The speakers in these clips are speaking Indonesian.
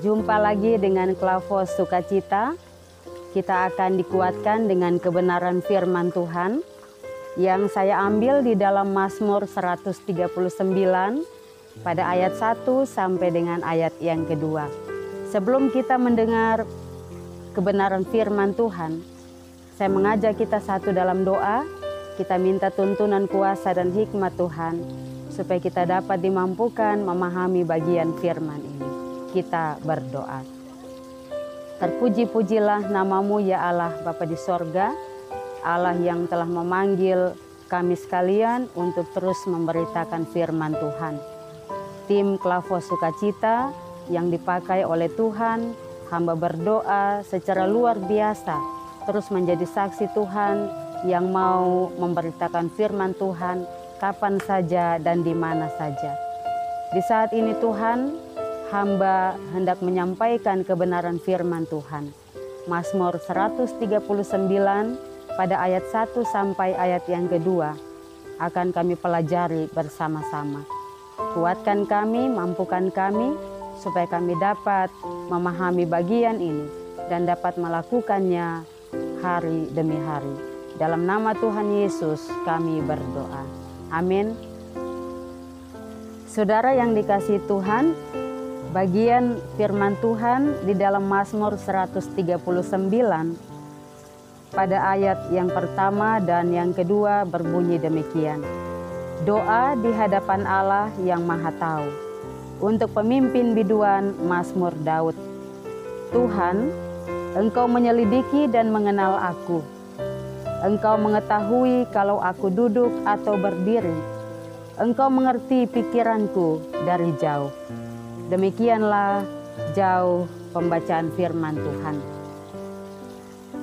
Jumpa lagi dengan Klavos Sukacita. Kita akan dikuatkan dengan kebenaran firman Tuhan yang saya ambil di dalam Mazmur 139 pada ayat 1 sampai dengan ayat yang kedua. Sebelum kita mendengar kebenaran firman Tuhan, saya mengajak kita satu dalam doa. Kita minta tuntunan kuasa dan hikmat Tuhan supaya kita dapat dimampukan memahami bagian firman ini. Kita berdoa. Terpuji-pujilah namamu ya Allah Bapa di sorga, Allah yang telah memanggil kami sekalian untuk terus memberitakan firman Tuhan. Tim Klavos Sukacita yang dipakai oleh Tuhan, hamba berdoa secara luar biasa, terus menjadi saksi Tuhan yang mau memberitakan firman Tuhan kapan saja dan di mana saja. Di saat ini Tuhan, hamba hendak menyampaikan kebenaran firman Tuhan. Mazmur 139 pada ayat 1 sampai ayat yang kedua akan kami pelajari bersama-sama. Kuatkan kami, mampukan kami, supaya kami dapat memahami bagian ini dan dapat melakukannya hari demi hari. Dalam nama Tuhan Yesus kami berdoa. Amin. Saudara yang dikasihi Tuhan, bagian firman Tuhan di dalam Mazmur 139 pada ayat yang pertama dan yang kedua berbunyi demikian. Doa di hadapan Allah yang Maha Tahu. Untuk pemimpin biduan Mazmur Daud. Tuhan, Engkau menyelidiki dan mengenal aku. Engkau mengetahui kalau aku duduk atau berdiri. Engkau mengerti pikiranku dari jauh. Demikianlah jauh pembacaan firman Tuhan.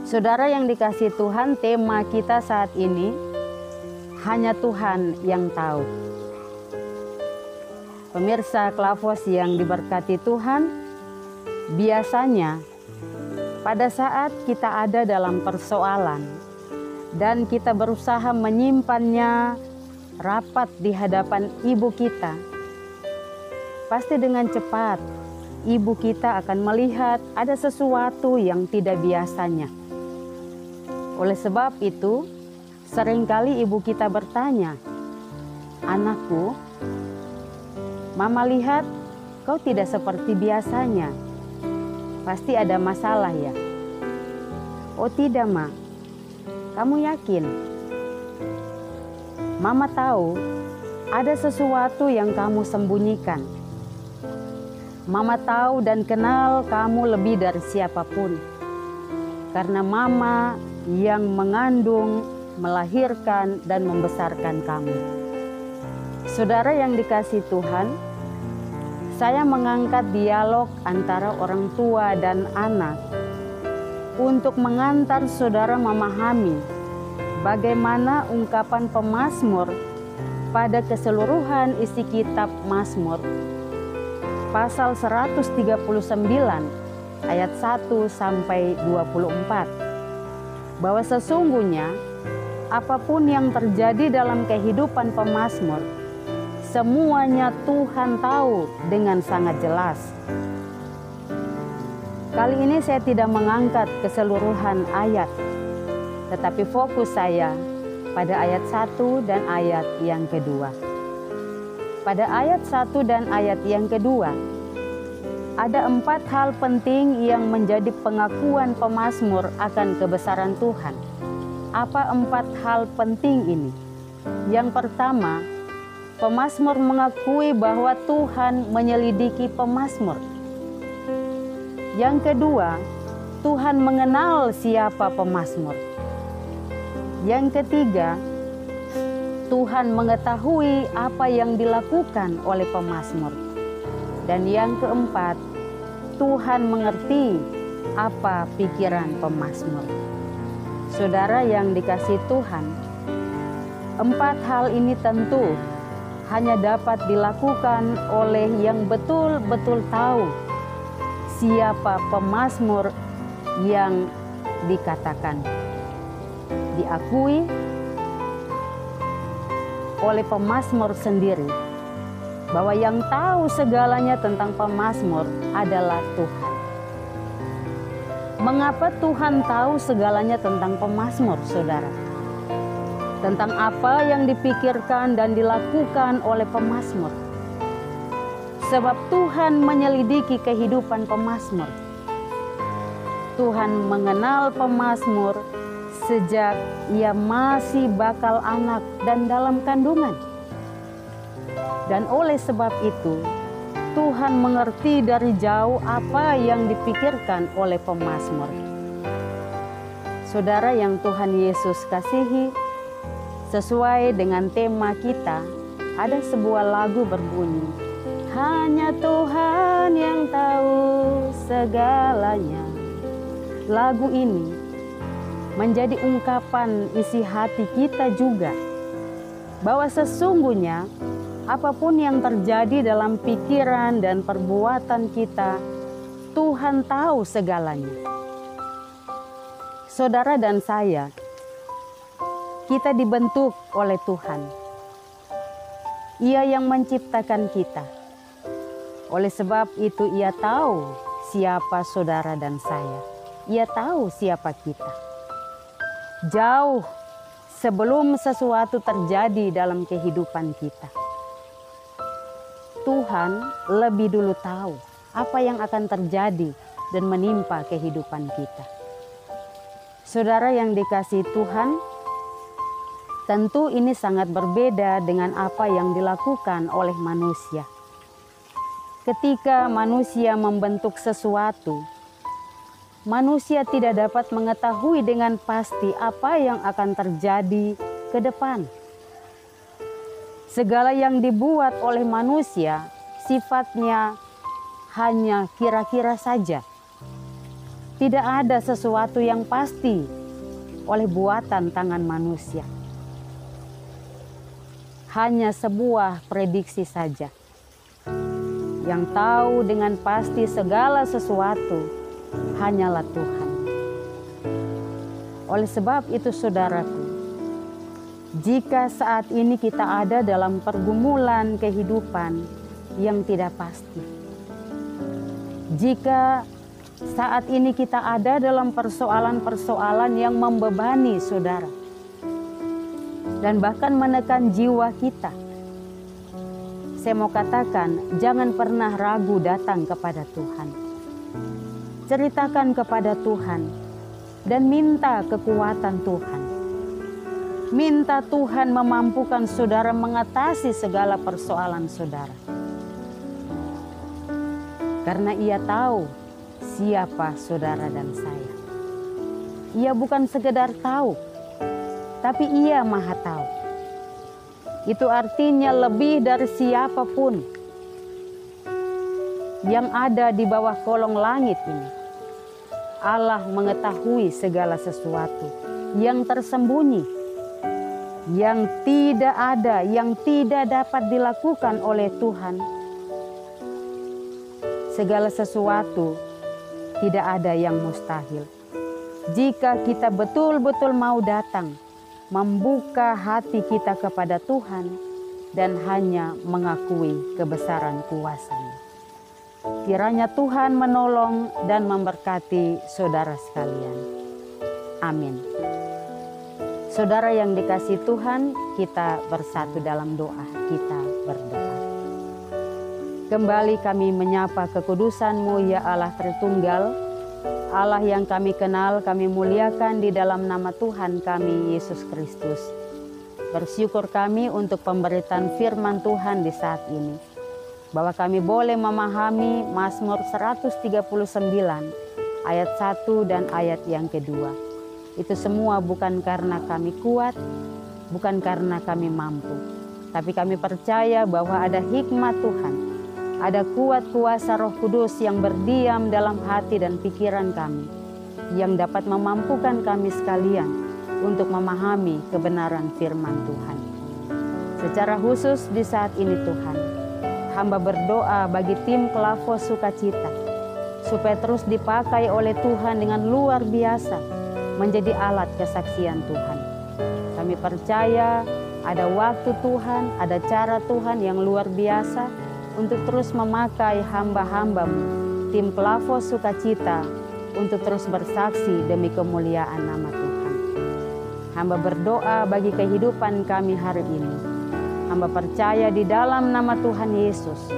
Saudara yang dikasihi Tuhan, tema kita saat ini hanya Tuhan yang tahu. Pemirsa Klavos yang diberkati Tuhan, biasanya pada saat kita ada dalam persoalan dan kita berusaha menyimpannya rapat di hadapan ibu kita, pasti dengan cepat ibu kita akan melihat ada sesuatu yang tidak biasanya. Oleh sebab itu, seringkali ibu kita bertanya, "Anakku, Mama lihat kau tidak seperti biasanya. Pasti ada masalah ya?" "Oh tidak, Ma. Kamu yakin?" "Mama tahu ada sesuatu yang kamu sembunyikan. Mama tahu dan kenal kamu lebih dari siapapun. Karena Mama yang mengandung, melahirkan, dan membesarkan kamu." Saudara yang dikasihi Tuhan, saya mengangkat dialog antara orang tua dan anak untuk mengantar saudara memahami bagaimana ungkapan pemazmur pada keseluruhan isi kitab Mazmur pasal 139 ayat 1 sampai 24, bahwa sesungguhnya apapun yang terjadi dalam kehidupan pemazmur, semuanya Tuhan tahu dengan sangat jelas. Kali ini saya tidak mengangkat keseluruhan ayat, tetapi fokus saya pada ayat 1 dan ayat yang kedua. Pada ayat 1 dan ayat yang kedua, ada 4 hal penting yang menjadi pengakuan pemazmur akan kebesaran Tuhan. Apa 4 hal penting ini? Yang pertama, pemazmur mengakui bahwa Tuhan menyelidiki pemazmur. Yang kedua, Tuhan mengenal siapa pemazmur. Yang ketiga, Tuhan mengetahui apa yang dilakukan oleh pemazmur. Dan yang keempat, Tuhan mengerti apa pikiran pemazmur. Saudara yang dikasihi Tuhan, 4 hal ini tentu hanya dapat dilakukan oleh yang betul-betul tahu siapa pemazmur yang dikatakan. Diakui oleh pemazmur sendiri bahwa yang tahu segalanya tentang pemazmur adalah Tuhan. Mengapa Tuhan tahu segalanya tentang pemazmur, saudara? Tentang apa yang dipikirkan dan dilakukan oleh pemazmur. Sebab Tuhan menyelidiki kehidupan pemazmur. Tuhan mengenal pemazmur sejak ia masih bakal anak dan dalam kandungan. Dan oleh sebab itu, Tuhan mengerti dari jauh apa yang dipikirkan oleh pemazmur. Saudara yang Tuhan Yesus kasihi, sesuai dengan tema kita, ada sebuah lagu berbunyi, hanya Tuhan yang tahu segalanya. Lagu ini menjadi ungkapan isi hati kita juga, bahwa sesungguhnya apapun yang terjadi dalam pikiran dan perbuatan kita, Tuhan tahu segalanya. Saudara dan saya, kita dibentuk oleh Tuhan. Ia yang menciptakan kita. Oleh sebab itu ia tahu siapa saudara dan saya. Ia tahu siapa kita. Jauh sebelum sesuatu terjadi dalam kehidupan kita, Tuhan lebih dulu tahu apa yang akan terjadi dan menimpa kehidupan kita. Saudara yang dikasihi Tuhan, tentu ini sangat berbeda dengan apa yang dilakukan oleh manusia. Ketika manusia membentuk sesuatu, manusia tidak dapat mengetahui dengan pasti apa yang akan terjadi ke depan. Segala yang dibuat oleh manusia sifatnya hanya kira-kira saja. Tidak ada sesuatu yang pasti oleh buatan tangan manusia. Hanya sebuah prediksi saja. Yang tahu dengan pasti segala sesuatu hanyalah Tuhan. Oleh sebab itu saudaraku, jika saat ini kita ada dalam pergumulan kehidupan yang tidak pasti, jika saat ini kita ada dalam persoalan-persoalan yang membebani saudara, dan bahkan menekan jiwa kita, saya mau katakan, jangan pernah ragu datang kepada Tuhan. Ceritakan kepada Tuhan dan minta kekuatan Tuhan. Minta Tuhan memampukan saudara mengatasi segala persoalan saudara. Karena Ia tahu siapa saudara dan saya. Ia bukan sekedar tahu, tapi Ia Maha Tahu. Itu artinya lebih dari siapapun yang ada di bawah kolong langit ini. Allah mengetahui segala sesuatu yang tersembunyi, yang tidak ada, yang tidak dapat dilakukan oleh Tuhan. Segala sesuatu tidak ada yang mustahil. Jika kita betul-betul mau datang, membuka hati kita kepada Tuhan dan hanya mengakui kebesaran kuasa-Nya. Kiranya Tuhan menolong dan memberkati saudara sekalian. Amin. Saudara yang dikasihi Tuhan, kita bersatu dalam doa, kita berdoa. Kembali kami menyapa kekudusan-Mu ya Allah Tritunggal, Allah yang kami kenal, kami muliakan di dalam nama Tuhan kami Yesus Kristus. Bersyukur kami untuk pemberitaan firman Tuhan di saat ini, bahwa kami boleh memahami Mazmur 139 ayat 1 dan ayat yang kedua. Itu semua bukan karena kami kuat, bukan karena kami mampu, tapi kami percaya bahwa ada hikmat Tuhan, ada kuat kuasa Roh Kudus yang berdiam dalam hati dan pikiran kami, yang dapat memampukan kami sekalian untuk memahami kebenaran firman Tuhan. Secara khusus di saat ini Tuhan, hamba berdoa bagi tim Klavos Sukacita, supaya terus dipakai oleh Tuhan dengan luar biasa, menjadi alat kesaksian Tuhan. Kami percaya ada waktu Tuhan, ada cara Tuhan yang luar biasa, untuk terus memakai hamba-hamba-Mu, tim Klavos Sukacita, untuk terus bersaksi demi kemuliaan nama Tuhan. Hamba berdoa bagi kehidupan kami hari ini. Hamba percaya di dalam nama Tuhan Yesus,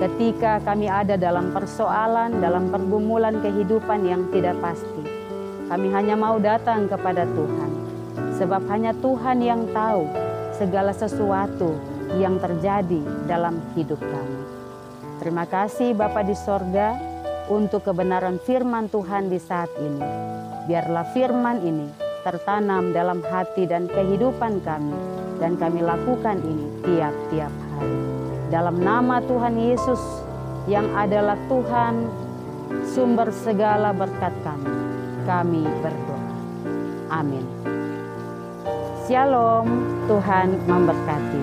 ketika kami ada dalam persoalan, dalam pergumulan kehidupan yang tidak pasti, kami hanya mau datang kepada Tuhan, sebab hanya Tuhan yang tahu segala sesuatu yang terjadi dalam hidup kami. Terima kasih Bapa di sorga untuk kebenaran firman Tuhan di saat ini. Biarlah firman ini tertanam dalam hati dan kehidupan kami, dan kami lakukan ini tiap-tiap hari. Dalam nama Tuhan Yesus yang adalah Tuhan sumber segala berkat kami berdoa. Amin. Shalom, Tuhan memberkati.